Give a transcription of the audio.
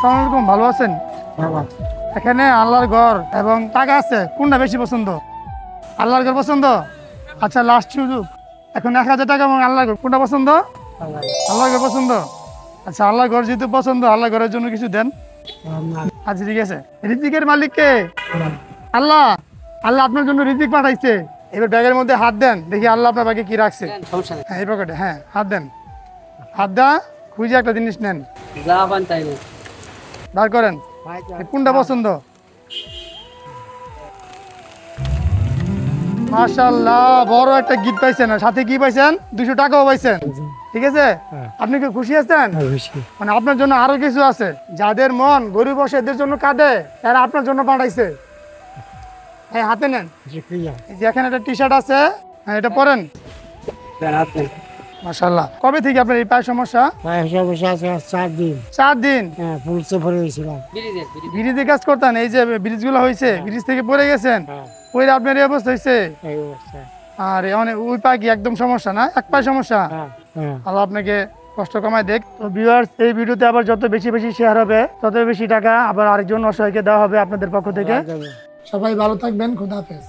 আসসালামু আলাইকুম, ভালো আছেন? এখানে আল্লাহর ঘর এবং টাকা আছে, কোনটা বেশি পছন্দ? আল্লাহর ঘর পছন্দ? আচ্ছা, লাস্ট সুযোগ, এখন 1000 টাকা এবং আল্লাহর ঘর, কোনটা পছন্দ? আল্লাহর ঘর পছন্দ। আচ্ছা, আল্লাহর ঘর যেহেতু পছন্দ, আল্লাহর ঘরের জন্য কিছু দেন। আচ্ছা, ঠিক আছে। রিজিকের মালিক কে? আল্লাহ। আল্লাহ আপনার জন্য রিজিক পাঠাইছে। এবার ব্যাগের মধ্যে হাত দেন, দেখি আল্লাহ আপনার ব্যাগে কি রাখছে। হ্যাঁ, এই পকেটে, হ্যাঁ, হাত দেন। হাত দা খুঁজে একটা জিনিস নেন, বার করেন, কোনটা পছন্দ? মাশাআল্লাহ, বড় একটা গিফট পাইছেন, আর সাথে কি পাইছেন? 200 টাকাও পাইছেন। ঠিক আছে, আপনি কি খুশি আছেন? মানে আপনার জন্য আরো কিছু আছে। যাদের মন গরিব অসহায়দের জন্য কাঁদে, তারা আপনার জন্য পাঠাইছে। হ্যাঁ, হাতে নেন। এই যে এখানে একটা টি শার্ট আছে, হ্যাঁ, এটা পরেন। মাশাআল্লাহ। কবে থেকে আপনার এই পায়ের সমস্যা? 4 দিন। 4 দিন পুলিশে পড়ে গেছিলাম। ব্রিজে কাজ করতেন, এই যে ব্রিজ গুলো হয়েছে, ব্রিজ থেকে পড়ে গেছেন, পড়ে আপনার এই অবস্থা হয়েছে। আর অনেক ওই পা কি একদম সমস্যা না, এক পায়ে সমস্যা? আল্লাহ আপনাকে কষ্ট কমায় দেখ। তো ভিউয়ার্স, এই ভিডিওতে আবার যত বেশি বেশি শেয়ার হবে, তত বেশি টাকা আবার আরেকজন অসহায়কে দেওয়া হবে আপনাদের পক্ষ থেকে। সবাই ভালো থাকবেন, খোদা হাফেজ।